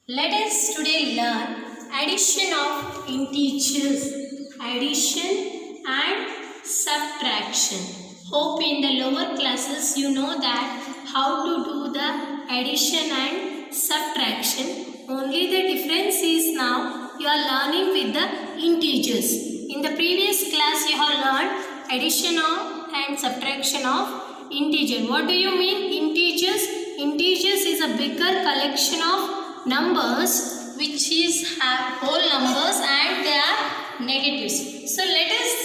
Let us today learn addition of integers, addition and subtraction. Hope in the lower classes you know that how to do the addition and subtraction. Only the difference is now you are learning with the integers. In the previous class you have learned addition of and subtraction of integer. What do you mean integers? Integers is a bigger collection of numbers which is whole numbers and they are negatives. So let us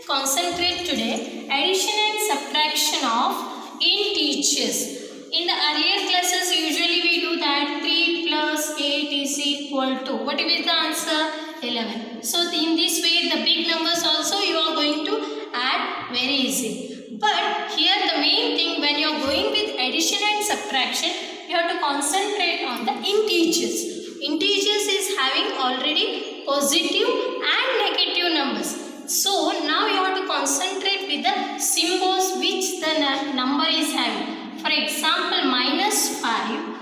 concentrate today addition and subtraction of integers. In the earlier classes usually we do that 3 plus 8 is equal to, what is the answer? 11. So in this way the big numbers also you are going to add very easy. But here the main thing when you are going with addition and subtraction, you have to concentrate on the integers. Integers is having already positive and negative numbers. So now you have to concentrate with the symbols which the number is having. For example, minus 5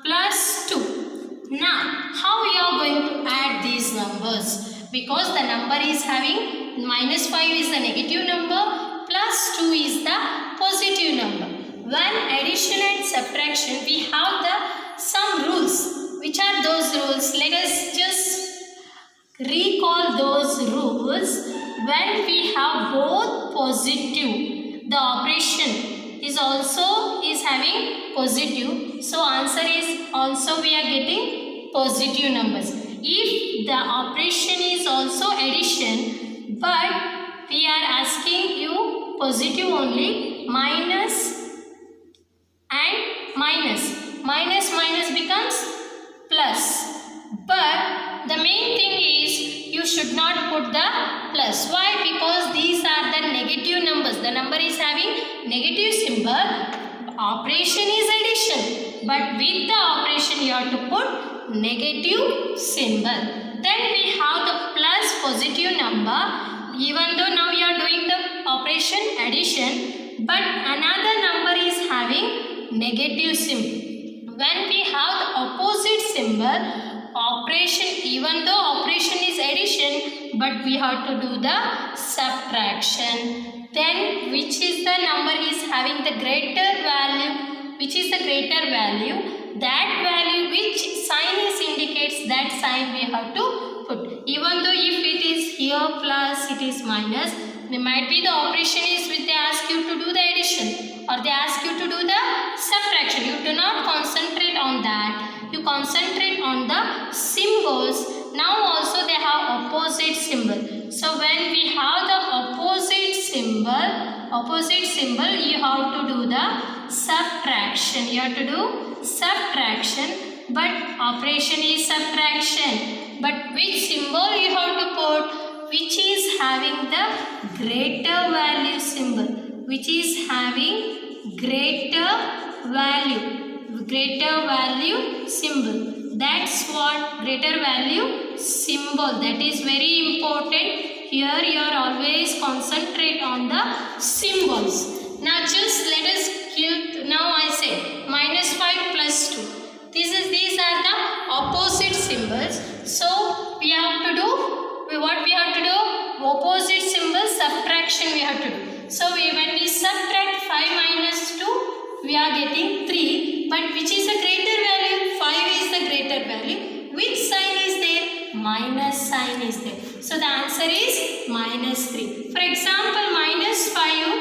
plus 2. Now how you are going to add these numbers? Because the number is having minus 5 is the negative number, plus 2 is the positive number. When addition and subtraction we have some rules. Which are those rules? Let us just recall those rules. When we have both positive, the operation is having positive. So answer is also we are getting positive numbers. If the operation is also addition, but we are asking you positive only, minus and minus becomes plus. But the main thing is you should not put the plus. Why? Because these are the negative numbers. The number is having negative symbol. Operation is addition, but with the operation you have to put negative symbol. Then we have the plus positive number. Even though now you are doing the operation addition, but another number is having negative symbol. When we have the opposite symbol, operation, even though operation is addition, but we have to do the subtraction. Then which is the number is having the greater value? Which is the greater value? That value, which sign is indicates that sign we have to put. Even though if it is here plus, it is minus, it might be the operation is with they ask you to do the addition or they ask you to do the subtraction. You do not concentrate on that. You concentrate on the symbols. Now also they have opposite symbol. So when we have the opposite symbol, you have to do the subtraction. You have to do subtraction, but operation is subtraction. But which symbol you have to put? Which is having the greater value symbol. Which is having greater value symbol. That's what greater value symbol. That is very important. Here you are always concentrate on the symbols. Now just let us give, now I say minus 5 plus 2. These are the opposite symbols. So we have to do, what we have to do? Opposite symbol subtraction we have to do. So when we subtract 5 minus 2, we are getting 3. But which is the greater value? 5 is the greater value. Which sign is there? Minus sign is there. So the answer is minus 3. For example, minus 5,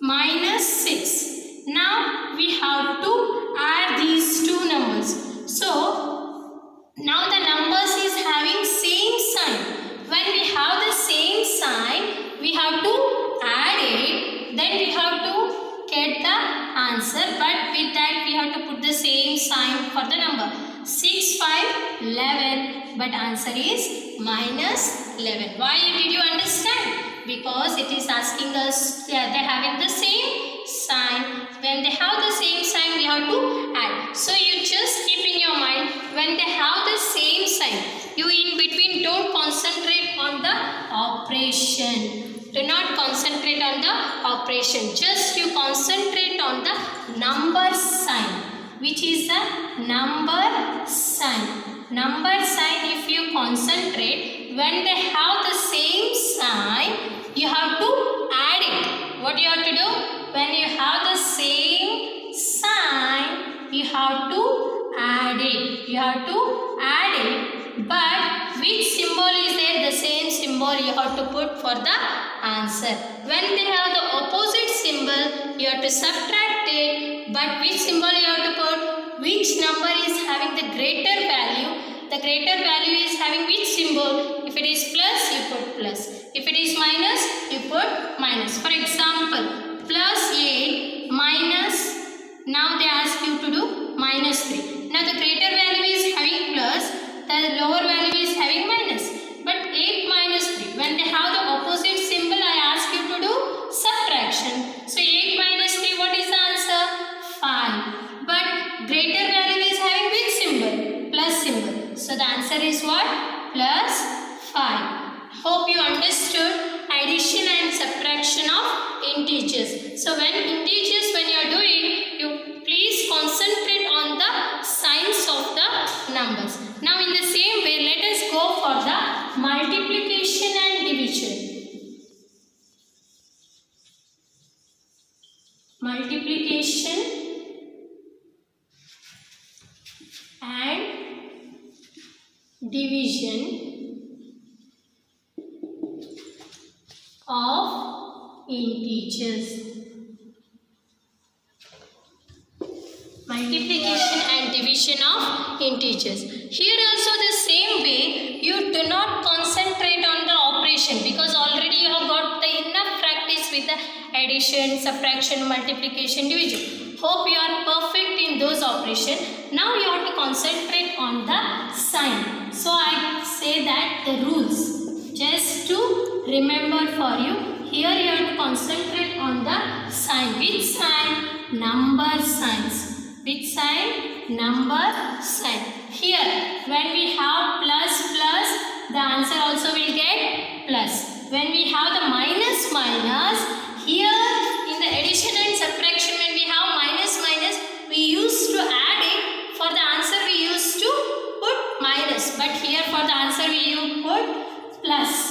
minus 6. Now we have to add these two numbers. So now the numbers is having same sign. When we have the same sign, we have to add it. Then we have to get the answer. But with that we have to put the same sign for the number. 6, 5, 11. But answer is minus 11. Why did you understand? Because it is asking us, they are having the same sign. When they have the same sign, we have to add. So you just keep in your mind, when they have the same sign, you in between don't concentrate on the operation. Do not concentrate on the operation. Just you concentrate on the number sign. which is the number sign. Number sign, if you concentrate, when they have the same sign, you have to add it. What you have to do? When you have the same sign, you have to add it. You have to add it. But which symbol is there? The same symbol you have to put for the answer. When they have the opposite symbol, you have to subtract it. But which symbol you have to put? Which number is having the greater value? The greater value is having which symbol? If it is plus, you put plus. If it is minus, you put minus. For example, plus 8 minus, now they ask you to do minus 3. Now the greater value is having plus, the lower value is having minus. But 8 minus 3, when they have the opposite symbol, I ask you to do subtraction. So 8 minus 3, what is the answer? 5. But greater value is having which symbol? Plus symbol. So the answer is what? Plus 5. Hope you understood addition and subtraction of integers. So when integers, when you are doing, you please concentrate on the signs of the numbers. Now in the same way, let us go for the multiplication and division. Multiplication and division of integers. Multiplication and division of integers. Here also the same way, you do not concentrate on the operation because already you have got the enough practice with the addition, subtraction, multiplication, division. Hope you are perfect in those operations. Now you have to concentrate on the sign. So I say that the rules, just to remember for you, here you have to concentrate on the sign. Which sign? Number signs. Which sign? Number sign. Here, when we have plus plus, the answer also will get plus. When we have the minus minus, here in the addition and subtraction, when we have minus minus, we used to add it. For the answer, we used to put minus. But here for the answer, we put plus.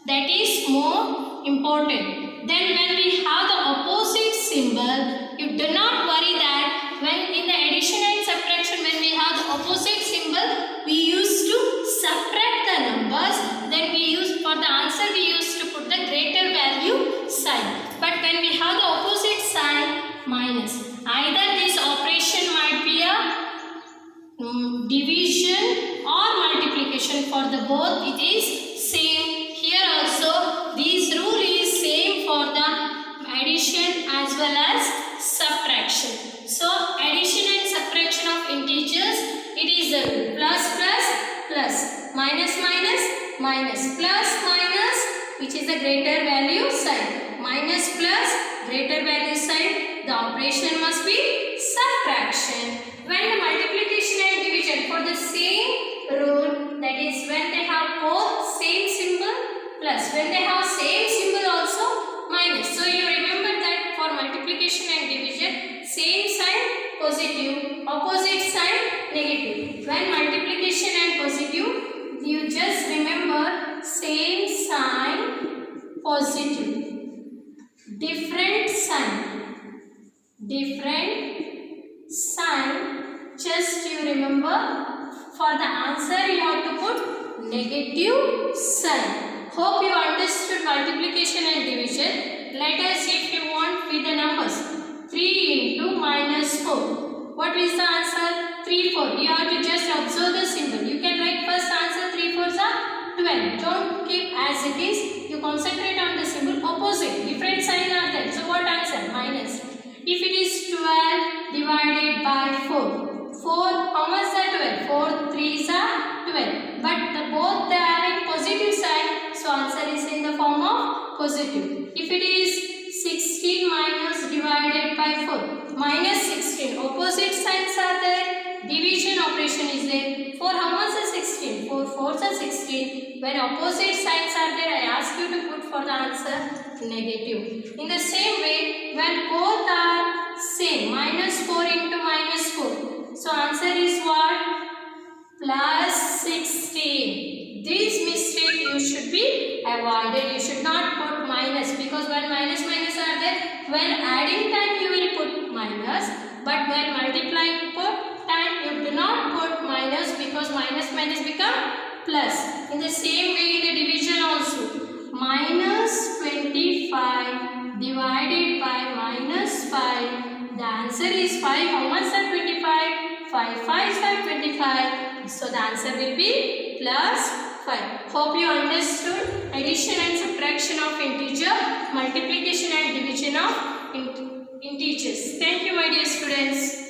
That is more important. Then when we have the opposite symbol, you do not worry that when in the addition and subtraction, when we have the opposite symbol, we used to subtract the numbers. Then we used, for the answer, we used to put the greater value sign. But when we have the opposite sign, minus. Either this operation might be a division or multiplication. For the both, it is same. Here also, this rule is same for the addition as well as subtraction. So addition and subtraction of integers, it is a plus plus plus, minus minus minus, plus minus, which is the greater value sign, minus plus, greater value sign. The operation must be subtraction. When the multiplication and division for the same rule, that is when they have both same symbol, plus when they have same symbol also minus. So you remember that for multiplication and division, same sign positive, opposite sign negative. When multiplication and positive, you just remember same sign positive. Different sign, just you remember for the answer you have to put negative sign. Hope you understood multiplication and division. Let us, if you want, with the numbers. 3 into minus 4. What is the answer? 3, 4. You have to just observe the symbol. You can write first answer 3, 4s are 12. Don't keep as it is. You concentrate on the symbol. Opposite. Different sign are there. So what answer? Minus. If it is 12 divided by 4. 4, how much is 12? 4 3s are 12. But both they are having positive sign. So answer is in the form of positive. If it is 16 minus divided by 4. Minus 16. Opposite signs are there. Division operation is there. 4 how much is 16? 4 4s are 16. When opposite signs are there, I ask you to put for the answer negative. In the same way, when both are same, minus 4 into minus 4. So answer is same. This mistake you should be avoided. You should not put minus, because when minus are there, when adding time you will put minus, but when multiplying time you do not put minus, because minus become plus. In the same way in the division also, minus 25 divided by minus 5. The answer is 5. How much are 25? 5 5 are 25. So the answer will be plus 5. Hope you understood addition and subtraction of integer, multiplication and division of integers. Thank you, my dear students.